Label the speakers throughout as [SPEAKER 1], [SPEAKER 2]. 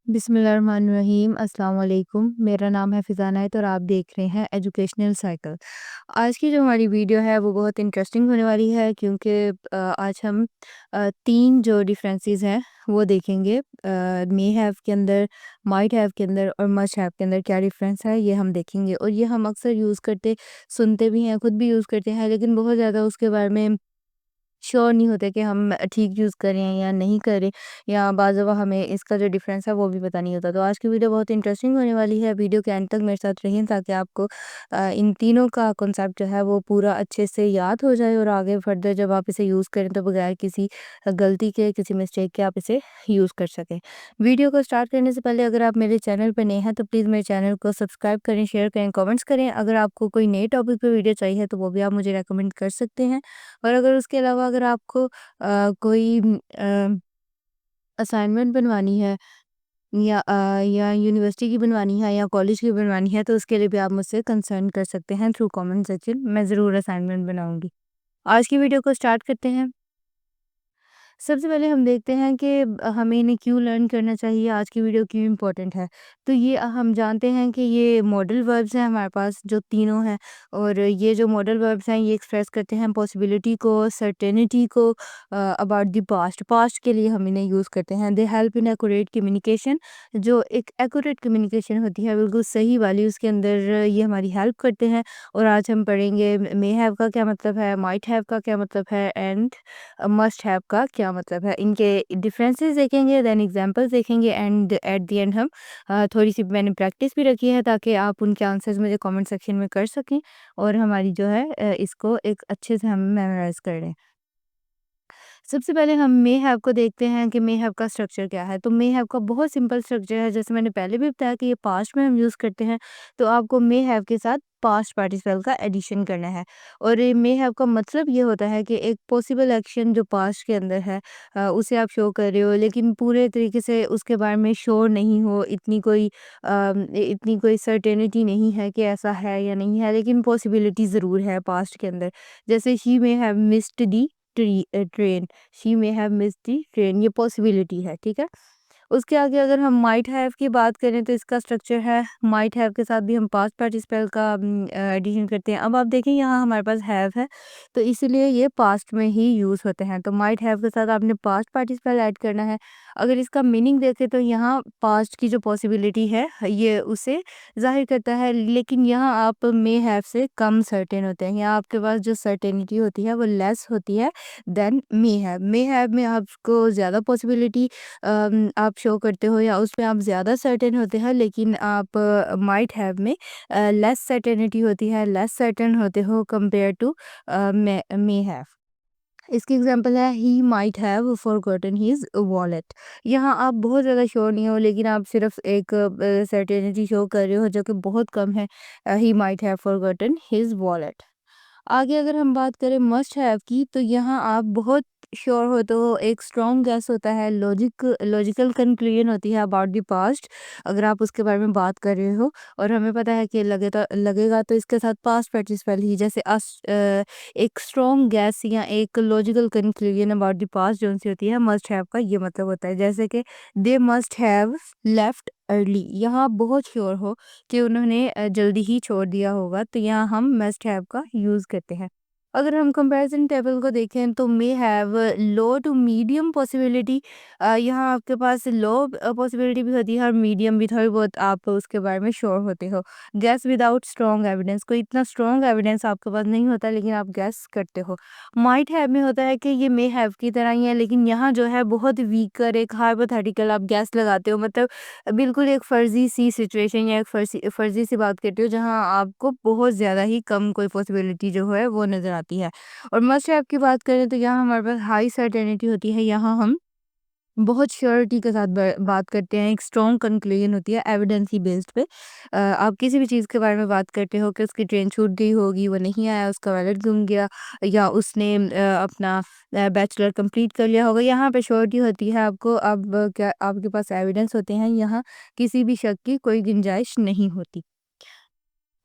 [SPEAKER 1] बिस्मिल्लाहिर्रहमानिर्रहीम अस्सलाम वालेकुम। मेरा नाम है फ़िज़ाना है और आप देख रहे हैं एजुकेशनल साइकिल। आज की जो हमारी वीडियो है वो बहुत इंटरेस्टिंग होने वाली है क्योंकि आज हम 3 जो डिफरेंसेस हैं वो देखेंगे। मे हैव के अंदर, माइट हैव के अंदर और मस्ट हैव के अंदर क्या डिफरेंस है ये हम देखेंगे और ये हम अक्सर यूज़ करते सुनते भी हैं, खुद भी यूज़ करते हैं, लेकिन बहुत ज़्यादा उसके बारे में श्योर नहीं होते कि हम ठीक यूज़ करें या नहीं करें, या बाज़ दफ़ा हमें इसका जो डिफ़रेंस है वो भी पता नहीं होता। तो आज की वीडियो बहुत इंटरेस्टिंग होने वाली है। वीडियो के एंड तक मेरे साथ रहिए ताकि आपको इन तीनों का कॉन्सेप्ट जो है वो पूरा अच्छे से याद हो जाए और आगे फर्दर जब आप इसे यूज़ करें तो बगैर किसी गलती के, किसी मिस्टेक के आप इसे यूज़ कर सकें। वीडियो को स्टार्ट करने से पहले अगर आप मेरे चैनल पर नए हैं तो प्लीज़ मेरे चैनल को सब्सक्राइब करें, शेयर करें, कमेंट्स करें। अगर आपको कोई नए टॉपिक पे वीडियो चाहिए तो वो भी आप मुझे रिकमेंड कर सकते हैं। और अगर उसके अलावा अगर आपको कोई असाइनमेंट बनवानी है या यूनिवर्सिटी की बनवानी है या कॉलेज की बनवानी है तो उसके लिए भी आप मुझसे कंसर्न कर सकते हैं थ्रू कमेंट सेक्शन। मैं ज़रूर असाइनमेंट बनाऊँगी। आज की वीडियो को स्टार्ट करते हैं। सबसे पहले हम देखते हैं कि हमें इन्हें क्यों लर्न करना चाहिए, आज की वीडियो क्यों इम्पोर्टेंट है। तो ये हम जानते हैं कि ये मॉडल वर्ब्स हैं हमारे पास जो तीनों हैं, और ये जो मॉडल वर्ब्स हैं ये एक्सप्रेस करते हैं पॉसिबिलिटी को, सर्टेनिटी को अबाउट द पास्ट। पास्ट के लिए हम इन्हें यूज़ करते हैं। They help in accurate communication. जो एक एक्यूरेट कम्युनिकेशन होती है बिल्कुल सही वाली, उसके अंदर ये हमारी हेल्प करते हैं। और आज हम पढ़ेंगे मे हैव का क्या मतलब है, माइट हैव का क्या मतलब है एंड मस्ट हैव का क्या मतलब है। इनके डिफरेंसेस देखेंगे, देन एग्जांपल्स देखेंगे एंड एट द एंड हम थोड़ी सी मैंने प्रैक्टिस भी रखी है ताकि आप उनके आंसर्स मुझे कमेंट सेक्शन में कर सकें और हमारी जो है इसको एक अच्छे से हम मेमोराइज कर लें। सबसे पहले हम मे हैव को देखते हैं कि मे हैव का स्ट्रक्चर क्या है। तो मे हैव का बहुत सिंपल स्ट्रक्चर है, जैसे मैंने पहले भी बताया कि ये पास्ट में हम यूज़ करते हैं। तो आपको मे हैव के साथ पास्ट पार्टिसिपल का एडिशन करना है। और ये मे हैव का मतलब ये होता है कि एक पॉसिबल एक्शन जो पास्ट के अंदर है उसे आप शो कर रहे हो, लेकिन पूरे तरीके से उसके बारे में श्योर नहीं हो, इतनी कोई सर्टेनिटी नहीं है कि ऐसा है या नहीं है, लेकिन पॉसिबिलिटी ज़रूर है पास्ट के अंदर। जैसे she may have missed the train, she may have missed the train, ये पॉसिबिलिटी है, ठीक है। उसके आगे अगर हम माइट हैव की बात करें तो इसका स्ट्रक्चर है, माइट हैव के साथ भी हम पास्ट पार्टिसिपल का एडिशन करते हैं। अब आप देखें यहाँ हमारे पास हैव है, तो इसलिए ये पास्ट में ही यूज़ होते हैं। तो माइट हैव के साथ आपने पास्ट पार्टिसिपल ऐड करना है। अगर इसका मीनिंग देखें तो यहाँ पास्ट की जो पॉसिबिलिटी है ये उसे ज़ाहिर करता है, लेकिन यहाँ आप मे हैव से कम सर्टेन होते हैं। यहाँ आपके पास जो सर्टेनिटी होती है वो लेस होती है than may have. May have में आपको ज़्यादा पॉसिबिलिटी आप शो करते हो या उसमें आप ज़्यादा सर्टेन होते हैं, लेकिन आप माइट हैव में लेस सर्टेनिटी होती है, लेस सर्टेन होते हो कंपेयर टू मे हैव। इसकी एग्जांपल है he might have forgotten his wallet. यहाँ आप बहुत ज़्यादा श्योर नहीं हो, लेकिन आप सिर्फ एक सर्टेनिटी शो कर रहे हो जो कि बहुत कम है। He might have forgotten his wallet. आगे अगर हम बात करें मस्ट हैव की, तो यहाँ आप बहुत श्योर हो, तो एक स्ट्रॉन्ग गैस होता है, लॉजिकल कंक्लूजन होती है अबाउट द पास्ट। अगर आप उसके बारे में बात कर रहे हो और हमें पता है कि लगेगा तो इसके साथ पास्ट पार्टिसिपल ही, जैसे एक स्ट्रॉन्ग गैस या एक logical conclusion about the past जो सी होती है, मस्ट हैव का ये मतलब होता है। जैसे कि they must have left early, यहाँ आप बहुत श्योर हो कि उन्होंने जल्दी ही छोड़ दिया होगा, तो यहाँ हम मस्ट हैव का यूज़ करते हैं। अगर हम कंपैरिजन टेबल को देखें तो may have low to medium possibility. यहाँ आपके पास लो पॉसिबिलिटी भी होती है और मीडियम भी, थोड़ी बहुत आप उसके बारे में श्योर होते हो। गैस विदाउट स्ट्रॉन्ग एविडेंस, कोई इतना स्ट्रॉन्ग एविडेंस आपके पास नहीं होता लेकिन आप गैस करते हो। माइट हैव में होता है कि ये मे हैव की तरह ही है, लेकिन यहाँ जो है बहुत वीकर एक हाइपोथेटिकल आप गैस लगाते हो, मतलब बिल्कुल एक फ़र्ज़ी सी सिचुएशन या एक फ़र्ज़ी सी बात करते हो जहाँ आपको बहुत ज़्यादा ही कम कोई पॉसिबिलिटी जो है वो नज़र आती है। और मस्ट हैव की बात करें तो यहाँ हमारे पास हाई सर्टेनिटी होती है, यहाँ हम बहुत श्योरिटी के साथ बात करते हैं, एक स्ट्रॉन्ग कंक्लूजन होती है एविडेंस ही बेस्ड पे। आप किसी भी चीज़ के बारे में बात करते हो कि उसकी ट्रेन छूट गई होगी, वो नहीं आया, उसका वैलेट गुम गया, या उसने अपना बैचलर कंप्लीट कर लिया होगा, यहाँ पे श्योरिटी होती है आपको। अब क्या आपके पास एविडेंस होते हैं, यहाँ किसी भी शक की कोई गुंजाइश नहीं होती।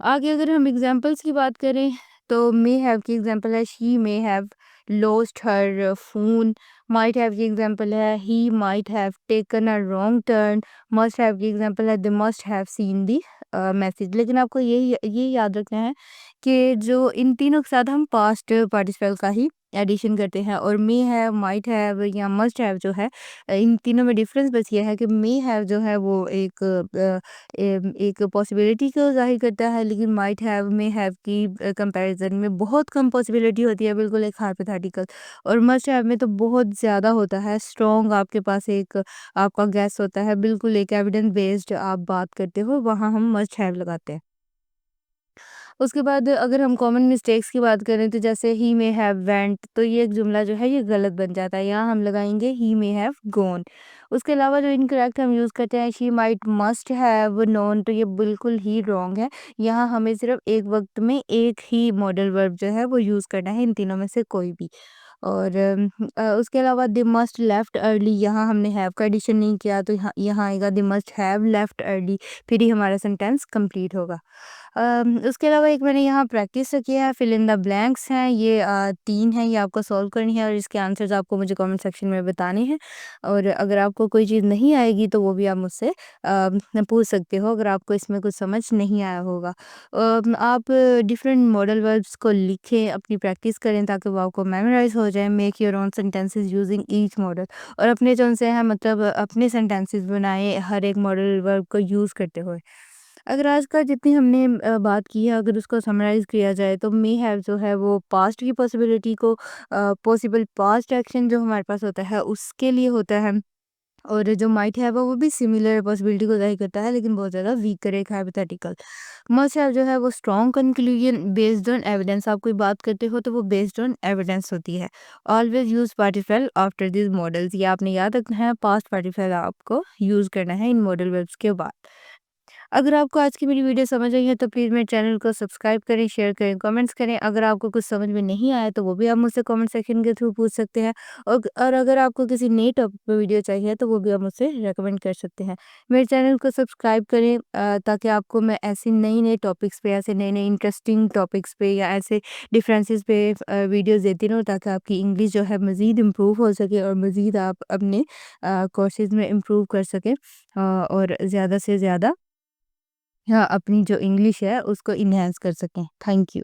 [SPEAKER 1] आगे अगर हम एग्जांपल्स की बात करें तो मे हैव की एग्जांपल है she may have lost her phone. Might have की एग्ज़ाम्पल है he might have taken a wrong turn. Must have की एग्ज़ाम्पल है they must have seen the message. लेकिन आपको ये याद रखना है कि जो इन तीनों के साथ हम पास्ट पार्टिसिपल का ही एडिशन करते हैं, और मे हैव, माइट हैव या मस्ट हैव जो है इन तीनों में डिफरेंस बस ये है कि मे हैव जो है वो एक पॉसिबिलिटी को ज़ाहिर करता है, लेकिन माइट हैव में हैव की कंपैरिजन में बहुत कम पॉसिबिलिटी होती है, बिल्कुल एक हाइपोथेटिकल। और मस्ट हैव में तो बहुत ज़्यादा होता है, स्ट्रॉन्ग आपके पास एक आपका गैस होता है, बिल्कुल एक एविडेंस बेस्ड आप बात करते हो, वहाँ हम मस्ट हैव लगाते हैं। उसके बाद अगर हम कॉमन मिस्टेक्स की बात करें तो जैसे ही मे हैव वेंट, तो ये एक जुमला जो है ये गलत बन जाता है, यहाँ हम लगाएंगे ही मे हैव गॉन। उसके अलावा जो इनकरेक्ट हम यूज़ करते हैं she might must have known, तो ये बिल्कुल ही रॉन्ग है। यहाँ हमें सिर्फ एक वक्त में एक ही मॉडल वर्ब जो है वो यूज़ करना है, इन तीनों में से कोई भी। और उसके अलावा दे मस्ट लेफ्ट अर्ली, यहाँ हमने हैव का एडिशन नहीं किया, तो यहाँ यहाँ आएगा they must have left early, फिर ही हमारा सेंटेंस कंप्लीट होगा। उसके अलावा एक मैंने यहाँ प्रैक्टिस रखी है, फिल इन द ब्लैंक्स हैं, ये 3 हैं, ये आपको सॉल्व करनी है और इसके आंसर्स आपको मुझे कमेंट सेक्शन में बताने हैं। और अगर आपको कोई चीज़ नहीं आएगी तो वो भी आप मुझसे पूछ सकते हो, अगर आपको इसमें कुछ समझ नहीं आया होगा। आप डिफरेंट मॉडल वर्ब्स को लिखें, अपनी प्रैक्टिस करें ताकि वो आपको मेमोराइज़ हो जाए। Make your own sentences using each model, और अपने जो उनसे हैं मतलब अपने सेंटेंसेस बनाएँ हर एक मॉडल वर्ब को यूज़ करते हुए। अगर आज का जितनी हमने बात की है, अगर उसको समराइज़ किया जाए तो मे हैव जो है वो पास्ट की पॉसिबिलिटी को पॉसिबल पास्ट एक्शन जो हमारे पास होता है उसके लिए होता है, और जो माइट हैव है वो भी सिमिलर पॉसिबिलिटी को ज़ाहिर करता है, लेकिन बहुत ज़्यादा वीकर एक हाइपोथेटिकल। मस्ट हैव जो है वो strong conclusion based on evidence, आप कोई बात करते हो तो वो बेस्ड ऑन एविडेंस होती है। Always use participle after this models, ये आपने याद रखना है, पास्ट पार्टिसिपल आपको यूज़ करना है इन मॉडल वर्ब्स के बाद। अगर आपको आज की मेरी वीडियो समझ आई है तो प्लीज़ मेरे चैनल को सब्सक्राइब करें, शेयर करें, कमेंट्स करें। अगर आपको कुछ समझ में नहीं आया तो वो भी आप मुझसे कमेंट सेक्शन के थ्रू पूछ सकते हैं। और अगर आपको किसी नए टॉपिक पे वीडियो चाहिए तो वो भी आप मुझसे रेकमेंड कर सकते हैं। मेरे चैनल को सब्सक्राइब करें ताकि आपको मैं ऐसी नई-नई टॉपिक्स पे, ऐसे नए-नए इंटरेस्टिंग टॉपिक्स पे या ऐसे डिफरेंसेस पे वीडियोज़ देती रहूँ, ताकि आपकी इंग्लिश जो है मज़ीद इम्प्रूव हो सके और मज़ीद आप अपने कोर्सेज़ में इम्प्रूव कर सकें, और ज़्यादा से ज़्यादा हाँ, अपनी जो इंग्लिश है उसको एनहांस कर सकें। Thank you.